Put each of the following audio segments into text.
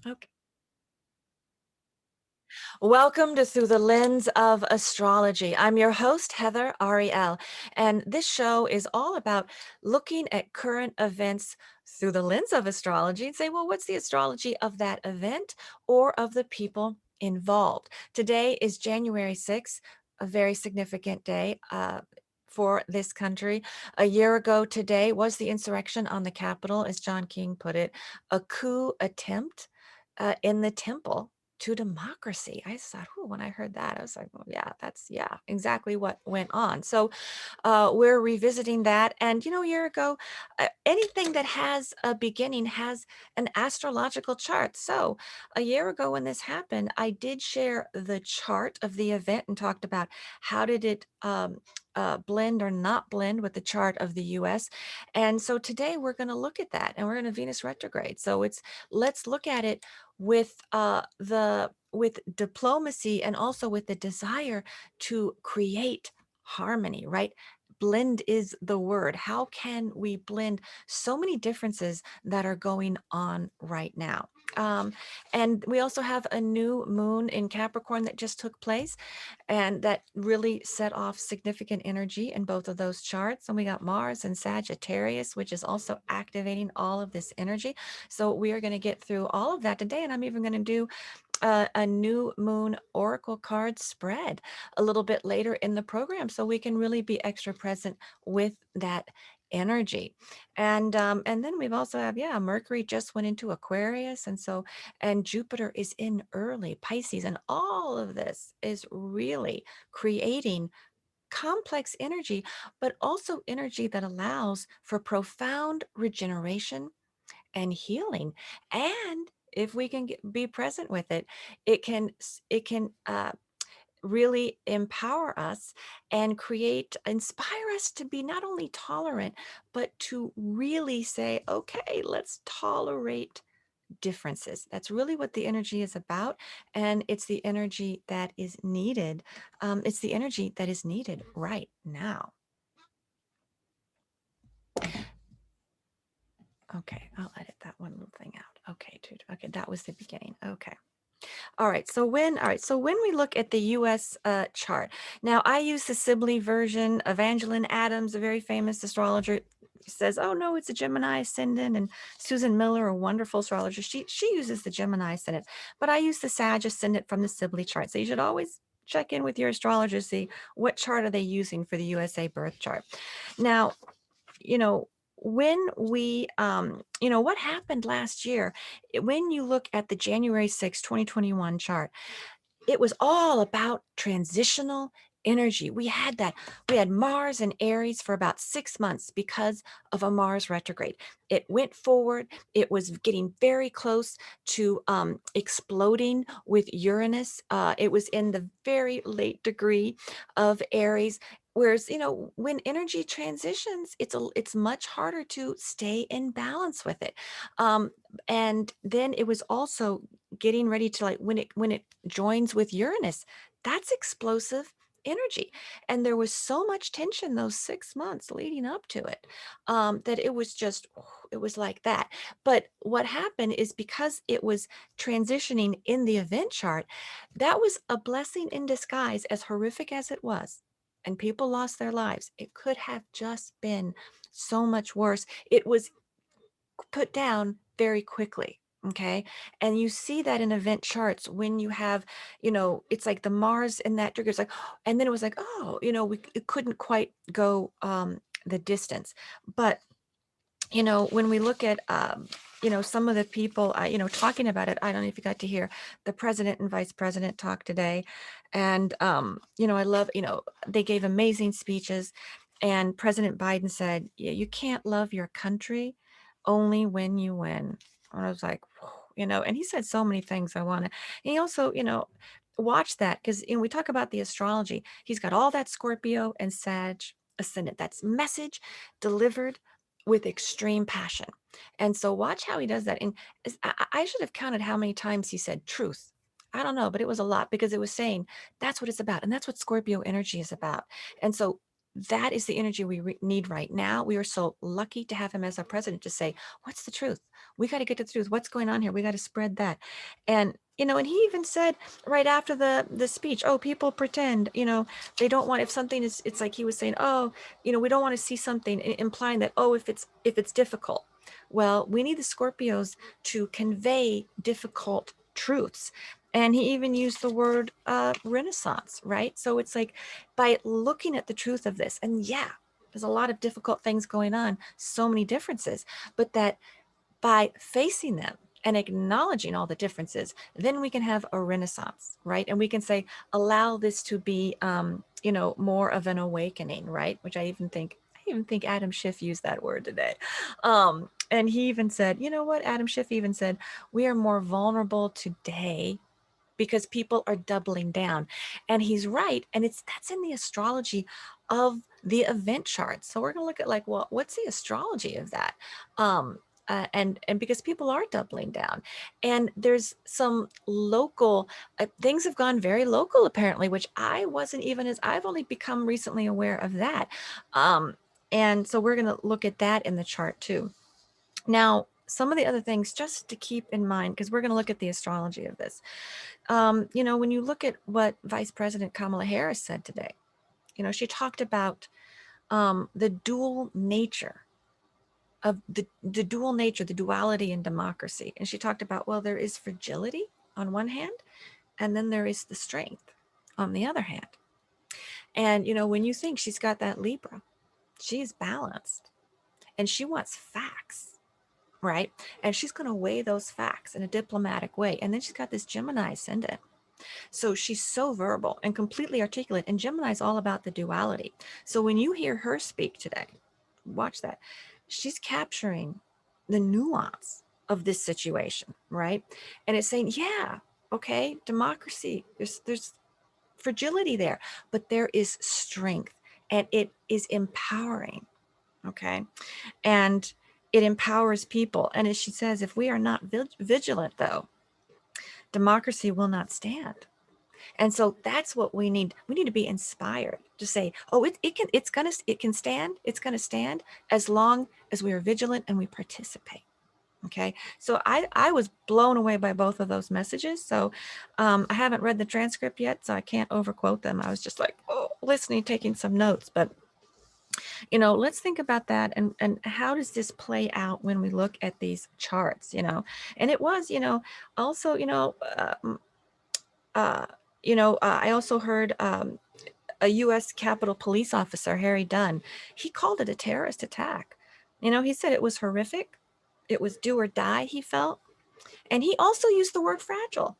Okay. Welcome to Through the Lens of Astrology. I'm your host, Heather Arielle, and this show is all about looking at current events through the lens of astrology and say, well, what's the astrology of that event or of the people involved? Today is January 6th, a very significant day. For this country. A year ago today was the insurrection on the Capitol, as John King put it, a coup attempt in the temple to democracy. I just thought, when I heard that, I was like, well, yeah, that's exactly what went on. So we're revisiting that. And, a year ago, anything that has a beginning has an astrological chart. So a year ago when this happened, I did share the chart of the event and talked about how did it blend or not blend with the chart of the US. And so today we're going to look at that, and we're in a Venus retrograde. So let's look at it with the with diplomacy and also with the desire to create harmony, right? Blend is the word. How can we blend so many differences that are going on right now? And we also have a new moon in Capricorn that just took place, and that really set off significant energy in both of those charts. And we got Mars and Sagittarius, which is also activating all of this energy. So we are going to get through all of that today, and I'm even going to do a new moon oracle card spread a little bit later in the program, so we can really be extra present with that energy. And then we've also have, Mercury just went into Aquarius, and Jupiter is in early Pisces, and all of this is really creating complex energy, but also energy that allows for profound regeneration and healing. And if we can be present with it, it can really empower us and inspire us to be not only tolerant, but to really say, okay, let's tolerate differences. That's really what the energy is about. And it's the energy that is needed. It's the energy that is needed right now. Okay, I'll edit that one little thing out. Okay, dude. Okay, that was the beginning. Okay. All right, so when we look at the US chart, now I use the Sibley version. Evangeline Adams, a very famous astrologer, says, oh no, it's a Gemini Ascendant, and Susan Miller, a wonderful astrologer, she uses the Gemini Ascendant, but I use the Sag Ascendant from the Sibley chart. So you should always check in with your astrologer, see what chart are they using for the USA birth chart. Now, you know, when what happened last year, when you look at the January 6, 2021 chart, it was all about transitional energy. We had that. We had Mars and Aries for about 6 months because of a Mars retrograde. It went forward. It was getting very close to exploding with Uranus. It was in the very late degree of Aries. Whereas, when energy transitions, it's much harder to stay in balance with it. And then it was also getting ready to, like, when it joins with Uranus, that's explosive energy. And there was so much tension those 6 months leading up to it, that it was just, it was like that. But what happened is, because it was transitioning in the event chart, that was a blessing in disguise, as horrific as it was. And people lost their lives. It could have just been so much worse. It was put down very quickly. Okay. And you see that in event charts when you have, it's like the Mars in that trigger. It's like, and then it was like, oh, it couldn't quite go the distance. But, when we look at, some of the people, talking about it, I don't know if you got to hear the president and vice president talk today. And, I love, they gave amazing speeches. And President Biden said, yeah, you can't love your country only when you win. And I was like, and he said so many things I want to. And he also, watch that, because we talk about the astrology. He's got all that Scorpio and Sag ascendant. That's message delivered with extreme passion. And so watch how he does that. And I should have counted how many times he said truth. I don't know, but it was a lot, because it was saying that's what it's about. And that's what Scorpio energy is about. And so that is the energy we need right now. We are so lucky to have him as our president to say, what's the truth? We got to get to the truth. What's going on here? We got to spread that. And, and he even said right after the speech, oh, people pretend, they don't want, if something is, it's like he was saying, oh, we don't want to see something implying that, oh, if it's difficult. Well, we need the Scorpios to convey difficult truths. And he even used the word renaissance, right? So it's like by looking at the truth of this, and yeah, there's a lot of difficult things going on, so many differences, but that by facing them and acknowledging all the differences, then we can have a renaissance, right? And we can say, allow this to be, more of an awakening, right? Which I even think Adam Schiff used that word today. And he even said, you know what? Adam Schiff even said, we are more vulnerable today because people are doubling down. And he's right. And that's in the astrology of the event chart. So we're going to look at like, well, what's the astrology of that? And because people are doubling down, and there's some local things have gone very local apparently, which I wasn't even, as I've only become recently aware of that. And so we're going to look at that in the chart too. Now, some of the other things just to keep in mind, because we're going to look at the astrology of this. When you look at what Vice President Kamala Harris said today, she talked about the dual nature of the dual nature, the duality in democracy. And she talked about, well, there is fragility on one hand, and then there is the strength on the other hand. And, when you think she's got that Libra, she's balanced and she wants facts, right? And she's going to weigh those facts in a diplomatic way. And then she's got this Gemini ascendant. So she's so verbal and completely articulate. And Gemini is all about the duality. So when you hear her speak today, watch that. She's capturing the nuance of this situation, right? And it's saying, yeah, okay, democracy, there's fragility there, but there is strength and it is empowering, okay? And it empowers people. And as she says, if we are not vigilant, though, democracy will not stand. And so that's what we need. We need to be inspired to say, oh, it can stand. It's going to stand as long as we are vigilant and we participate. Okay. So I was blown away by both of those messages. So I haven't read the transcript yet, so I can't overquote them. I was just like, oh, listening, taking some notes, but let's think about that, and how does this play out when we look at these charts, and it was, also, I also heard a U.S. Capitol Police officer, Harry Dunn, he called it a terrorist attack. He said it was horrific. It was do or die, he felt. And he also used the word fragile.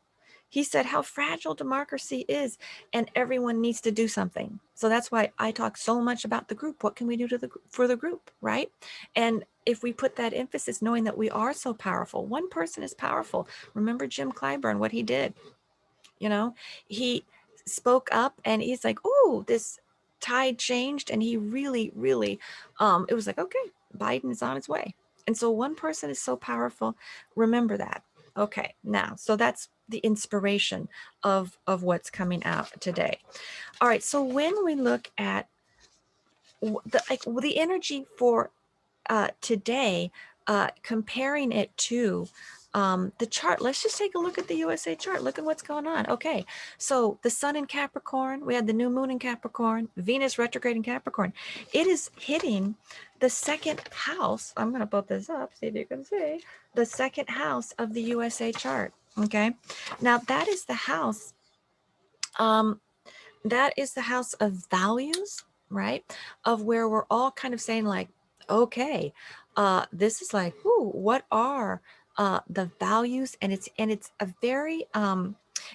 He said how fragile democracy is and everyone needs to do something. So that's why I talk so much about the group. What can we do for the group, right? And if we put that emphasis, knowing that we are so powerful, one person is powerful. Remember Jim Clyburn, what he did? He spoke up and he's like, oh, this tide changed. And he really, really, it was like, okay, Biden is on his way. And so one person is so powerful. Remember that. Okay, now, so that's the inspiration of what's coming out today. All right, so when we look at the energy for today, comparing it to the chart, let's just take a look at the USA chart. Look at what's going on. Okay, so the sun in Capricorn, we had the new moon in Capricorn, Venus retrograde in Capricorn. It is hitting the second house. I'm going to put this up, see if you can see the second house of the USA chart. Okay, now that is the house. That is the house of values, right? Of where we're all kind of saying like, okay, this is like, ooh, what are the values? And it's a very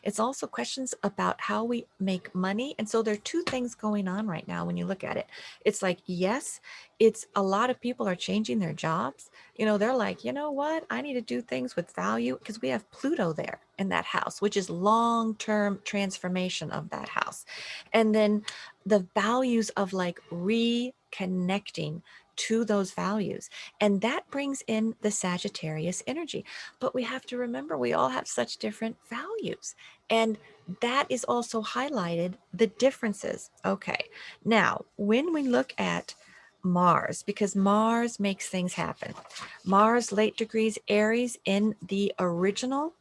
it's also questions about how we make money. And so there are two things going on right now when you look at it. It's like, yes, it's a lot of people are changing their jobs. They're like, you know what? I need to do things with value because we have Pluto there in that house, which is long-term transformation of that house. And then the values of like reconnecting to those values. And that brings in the Sagittarius energy. But we have to remember we all have such different values. And that is also highlighted the differences. Okay, now when we look at Mars, because Mars makes things happen. Mars, late degrees Aries in the original.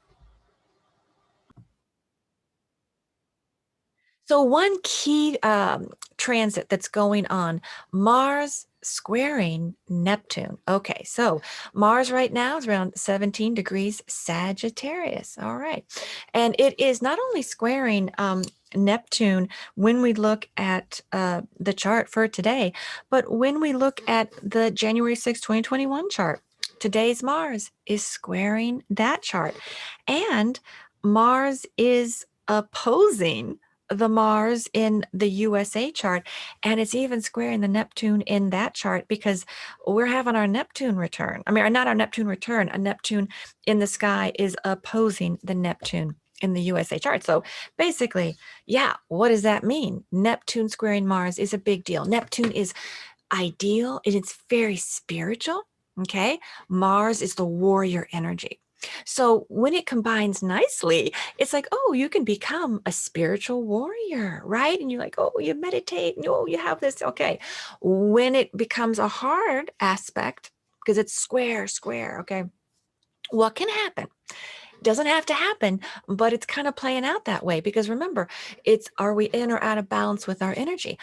So one key transit that's going on, Mars squaring Neptune. Okay, so Mars right now is around 17 degrees Sagittarius. All right. And it is not only squaring Neptune when we look at the chart for today, but when we look at the January 6, 2021 chart, today's Mars is squaring that chart. And Mars is opposing the Mars in the USA chart, and it's even squaring the Neptune in that chart because we're having our Neptune return. I mean, not our Neptune return, a Neptune in the sky is opposing the Neptune in the USA chart. So basically, yeah, what does that mean? Neptune squaring Mars is a big deal. Neptune is ideal and it's very spiritual. Okay. Mars is the warrior energy. So when it combines nicely, it's like, oh, you can become a spiritual warrior, right? And you're like, oh, you meditate, and oh, you have this. Okay. When it becomes a hard aspect, because it's square, square, okay, what can happen? Doesn't have to happen, but it's kind of playing out that way because remember, it's are we in or out of balance with our energy?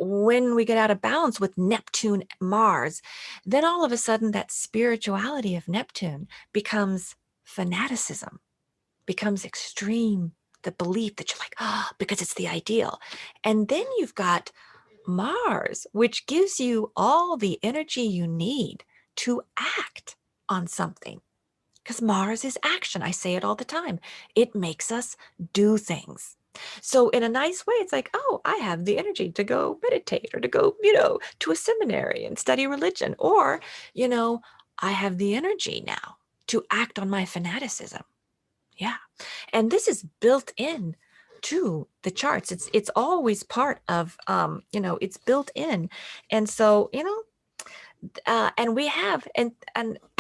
When we get out of balance with Neptune, Mars, then all of a sudden that spirituality of Neptune becomes fanaticism, becomes extreme, the belief that you're like, oh, because it's the ideal. And then you've got Mars, which gives you all the energy you need to act on something. Because Mars is action. I say it all the time. It makes us do things. So, in a nice way, it's like, oh, I have the energy to go meditate or to go, to a seminary and study religion. Or, you know, I have the energy now to act on my fanaticism. Yeah. And this is built in to the charts. It's always part of it's built in. And so, and we have and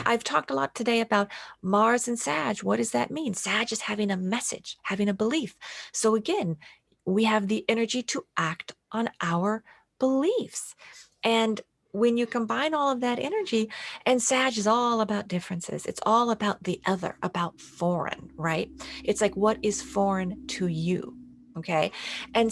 I've talked a lot today about Mars and Sag. What does that mean? Sag is having a message, having a belief. So again, we have the energy to act on our beliefs. And when you combine all of that energy, and Sag is all about differences, it's all about the other, about foreign, right? It's like, what is foreign to you? Okay. And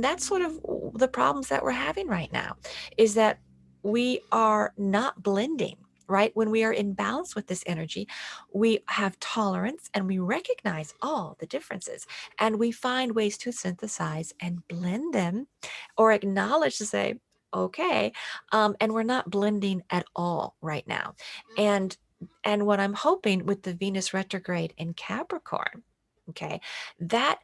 that's sort of the problems that we're having right now is that we are not blending, right? When we are in balance with this energy, we have tolerance and we recognize all the differences and we find ways to synthesize and blend them or acknowledge to say, okay, and we're not blending at all right now. And and what I'm hoping with the Venus retrograde in Capricorn, okay, that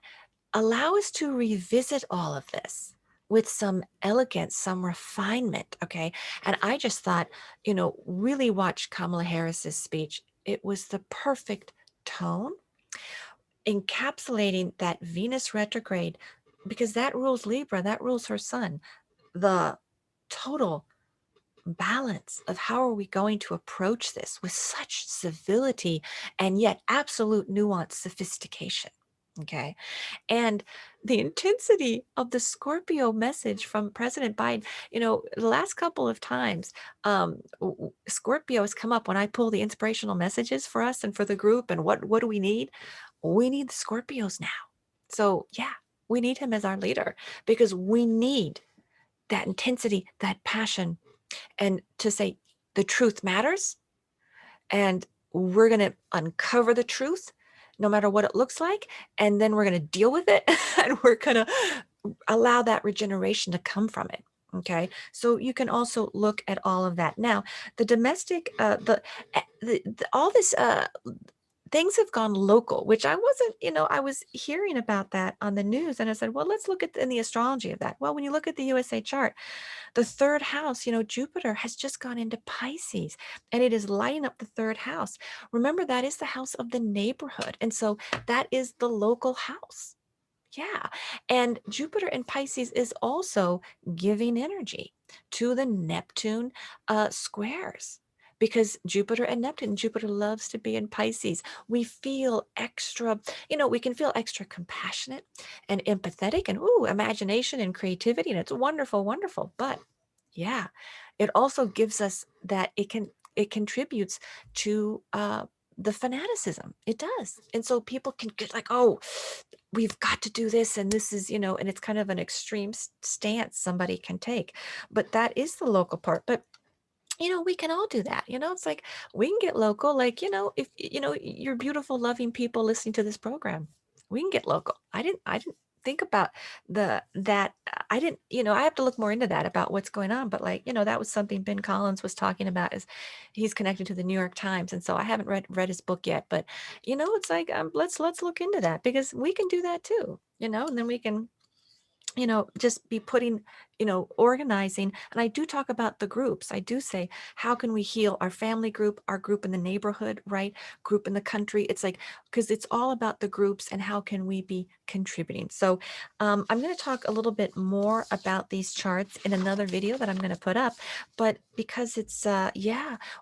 allow us to revisit all of this with some elegance, some refinement. Okay. And I just thought, really watch Kamala Harris's speech. It was the perfect tone, encapsulating that Venus retrograde, because that rules Libra, that rules her sun. The total balance of how are we going to approach this with such civility and yet absolute nuance, sophistication. Okay. And the intensity of the Scorpio message from President Biden, the last couple of times, Scorpio has come up when I pull the inspirational messages for us and for the group. And what do we need? We need the Scorpios now. So, yeah, we need him as our leader because we need that intensity, that passion, and to say the truth matters and we're going to uncover the truth no matter what it looks like, and then we're going to deal with it and we're going to allow that regeneration to come from it. Okay, so you can also look at all of that. Now the domestic all this things have gone local, which I wasn't, I was hearing about that on the news and I said, well, let's look at in the astrology of that. Well, when you look at the USA chart, the third house, Jupiter has just gone into Pisces and it is lighting up the third house. Remember, that is the house of the neighborhood. And so that is the local house. Yeah. And Jupiter in Pisces is also giving energy to the Neptune squares. because Jupiter and Neptune, Jupiter loves to be in Pisces. We feel extra, we can feel extra compassionate and empathetic and imagination and creativity. And it's wonderful, wonderful. But yeah, it also gives us that it contributes to the fanaticism. It does. And so people can get like, oh, we've got to do this. And this is, and it's kind of an extreme stance somebody can take. But that is the local part. But we can all do that. It's like we can get local. Like, if you're beautiful, loving people listening to this program, we can get local. I didn't think about that. I didn't, I have to look more into that about what's going on. But like, that was something Ben Collins was talking about is he's connected to the New York Times. And so I haven't read his book yet, but it's like let's look into that because we can do that too, and then we can just be putting, organizing. And I do talk about the groups. I do say, how can we heal our family group, our group in the neighborhood, right? Group in the country. It's like, because it's all about the groups and how can we be contributing. So I'm going to talk a little bit more about these charts in another video that I'm going to put up. But because it's,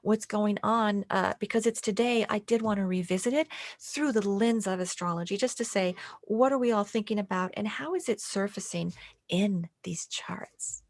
what's going on, because it's today, I did want to revisit it through the lens of astrology, just to say, what are we all thinking about and how is it surfacing in these charts?